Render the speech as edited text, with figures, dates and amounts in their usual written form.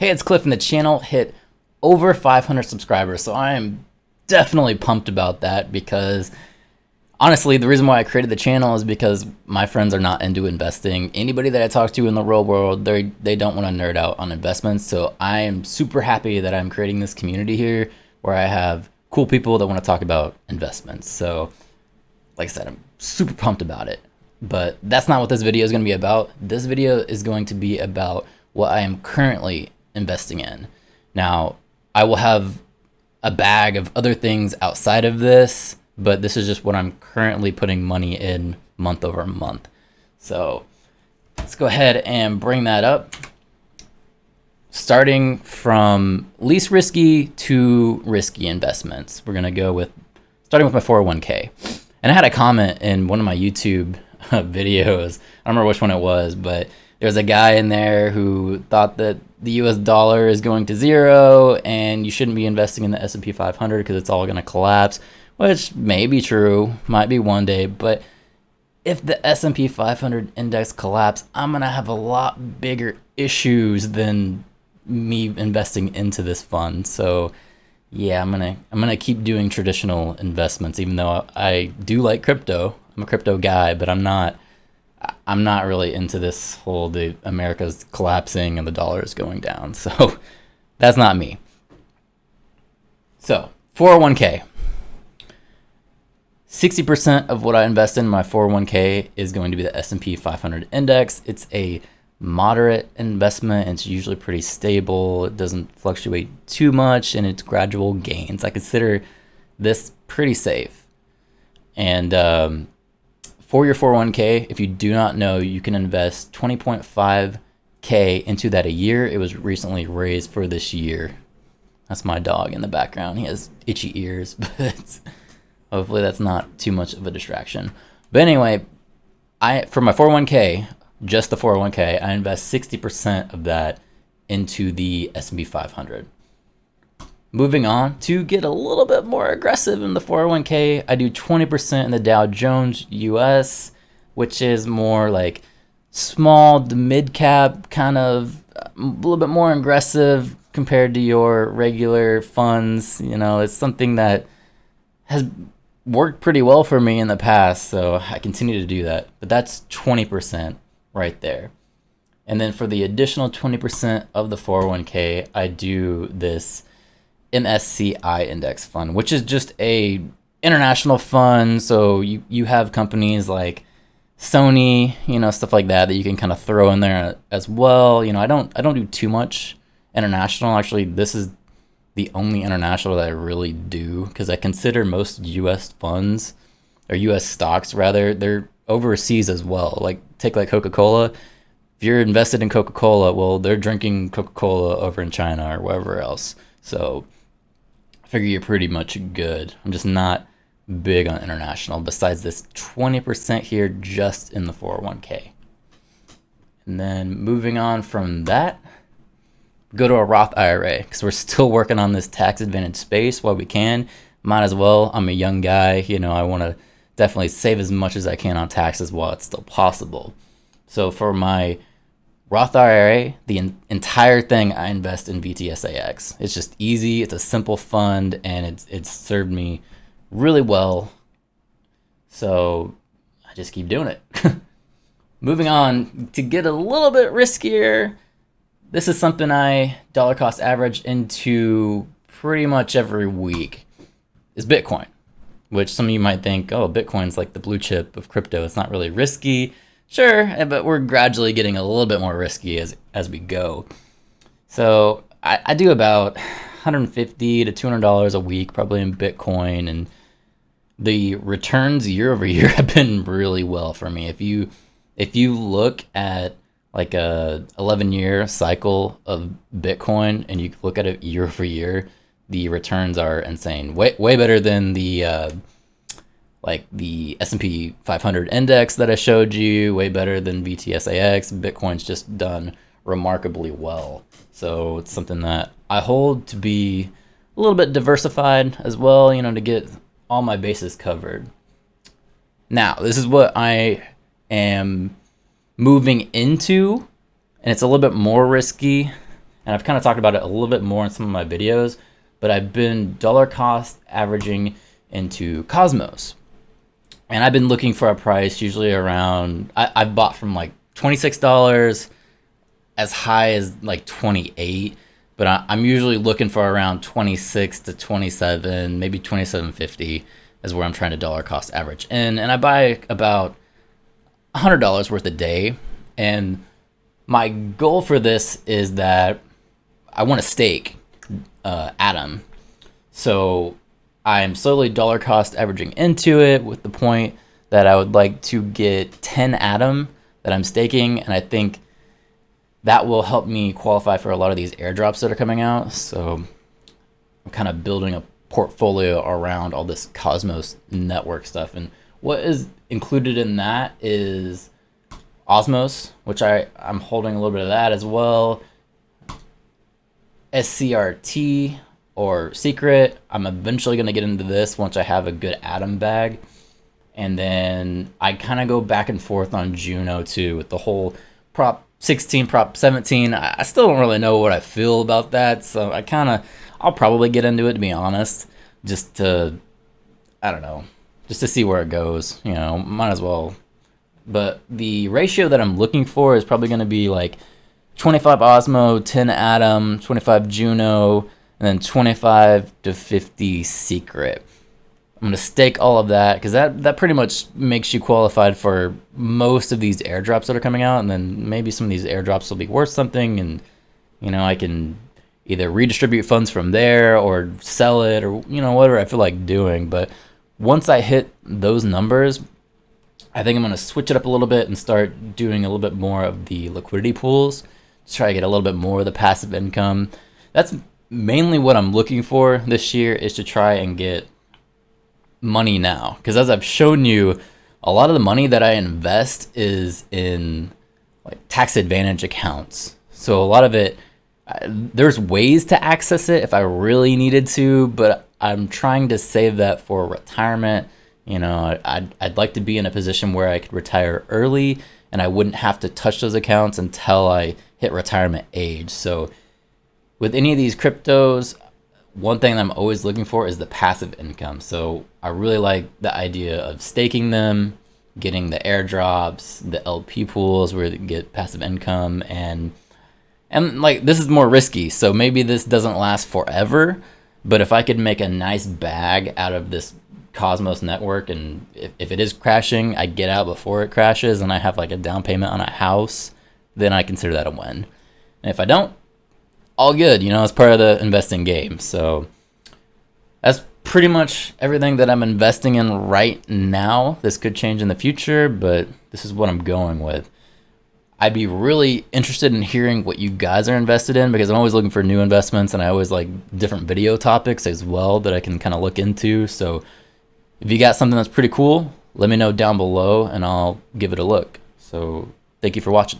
Hey, it's Cliff, and the channel hit over 500 subscribers, so I am definitely pumped about that because honestly, the reason why I created the channel is because my friends are not into investing. Anybody that I talk to in the real world, they don't want to nerd out on investments, so I am super happy that I'm creating this community here where I have cool people that want to talk about investments. So, like I said, I'm super pumped about it. But that's not what this video is going to be about. This video is going to be about what I am currently investing in. Now, I will have a bag of other things outside of this, but this is just what I'm currently putting money in month over month. So let's go ahead and bring that up. Starting from least risky to risky investments. We're going to go with starting with my 401k. And I had a comment in one of my YouTube videos. I don't remember which one it was, but there's a guy in there who thought that the US dollar is going to zero and you shouldn't be investing in the S&P 500 because it's all going to collapse, which may be true, might be one day, but if the S&P 500 index collapse, I'm going to have a lot bigger issues than me investing into this fund. So yeah, I'm gonna keep doing traditional investments, even though I do like crypto. I'm a crypto guy, but I'm not really into this whole the America's collapsing and the dollar is going down. So that's not me. So 401k. 60% of what I invest in my 401k is going to be the S&P 500 index. It's a moderate investment. It's usually pretty stable. It doesn't fluctuate too much, and it's gradual gains. I consider this pretty safe. And for your 401k, if you do not know, you can invest 20.5k into that a year. It was recently raised for this year. That's my dog in the background. He has itchy ears, but hopefully that's not too much of a distraction. But anyway, for my 401k, just the 401k, I invest 60% of that into the S&P 500. Moving on to get a little bit more aggressive in the 401k, I do 20% in the Dow Jones US, which is more like small to mid cap, kind of a little bit more aggressive compared to your regular funds. You know, it's something that has worked pretty well for me in the past, so I continue to do that. But that's 20% right there. And then for the additional 20% of the 401k, I do this Msci index fund, which is just a international fund. So you have companies like Sony, you know, stuff like that you can kind of throw in there as well. You know, I don't do too much international. Actually, this is the only international that I really do, because I consider most US funds, or US stocks rather, they're overseas as well. Like take like Coca-Cola. If you're invested in Coca-Cola, well, they're drinking Coca-Cola over in China or wherever else. So I figure you're pretty much good. I'm just not big on international, besides this 20% here just in the 401k. And then moving on from that, go to a Roth IRA, because we're still working on this tax advantage space while we can. Might as well. I'm a young guy, you know, I want to definitely save as much as I can on taxes while it's still possible. So for my Roth IRA, the entire thing I invest in VTSAX. It's just easy, it's a simple fund, and it's served me really well. So I just keep doing it. Moving on to get a little bit riskier. This is something I dollar cost average into pretty much every week, is Bitcoin. Which some of you might think, oh, Bitcoin's like the blue chip of crypto. It's not really risky. Sure, but we're gradually getting a little bit more risky as we go. So I do about $150 to $200 a week, probably in Bitcoin, and the returns year over year have been really well for me. If you look at like a 11-year cycle of Bitcoin and you look at it year over year, the returns are insane. Way better than the like the S&P 500 index that I showed you, way better than VTSAX. Bitcoin's just done remarkably well. So it's something that I hold to be a little bit diversified as well, you know, to get all my bases covered. Now, this is what I am moving into, and it's a little bit more risky. and I've kind of talked about it a little bit more in some of my videos, but I've been dollar cost averaging into Cosmos. And I've been looking for a price usually around, I've bought from like $26 as high as like 28, but I'm usually looking for around 26 to 27, maybe 27.50 is where I'm trying to dollar cost average in. And I buy about $100 worth a day. And my goal for this is that I want to stake Atom. So I'm slowly dollar cost averaging into it with the point that I would like to get 10 Atom that I'm staking, and I think that will help me qualify for a lot of these airdrops that are coming out. So I'm kind of building a portfolio around all this Cosmos network stuff, and what is included in that is OSMOs, which I'm holding a little bit of that as well, SCRT, or Secret. I'm eventually going to get into this once I have a good Atom bag. And then I kind of go back and forth on JUNO too, with the whole Prop 16, Prop 17. I still don't really know what I feel about that. So I'll probably get into it, to be honest, just to, I don't know, just to see where it goes. You know, might as well. But the ratio that I'm looking for is probably going to be like 25 Osmo, 10 Atom, 25 JUNO, and then 25 to 50 Secret. I'm going to stake all of that because that pretty much makes you qualified for most of these airdrops that are coming out. And then maybe some of these airdrops will be worth something, and you know, I can either redistribute funds from there or sell it, or you know, whatever I feel like doing. But once I hit those numbers, I think I'm going to switch it up a little bit and start doing a little bit more of the liquidity pools to try to get a little bit more of the passive income. That's mainly what I'm looking for this year, is to try and get money now, because as I've shown you, a lot of the money that I invest is in like tax advantage accounts. So a lot of it, there's ways to access it if I really needed to, but I'm trying to save that for retirement. You know, I'd like to be in a position where I could retire early and I wouldn't have to touch those accounts until I hit retirement age. So with any of these cryptos, one thing that I'm always looking for is the passive income. So I really like the idea of staking them, getting the airdrops, the LP pools where you get passive income, and like this is more risky. So maybe this doesn't last forever, but if I could make a nice bag out of this Cosmos network, and if it is crashing, I get out before it crashes and I have like a down payment on a house, then I consider that a win. And if I don't, all good, you know, it's part of the investing game. So that's pretty much everything that I'm investing in right now. This could change in the future, but this is what I'm going with. I'd be really interested in hearing what you guys are invested in, because I'm always looking for new investments, and I always like different video topics as well that I can kind of look into. So if you got something that's pretty cool, let me know down below and I'll give it a look. So thank you for watching.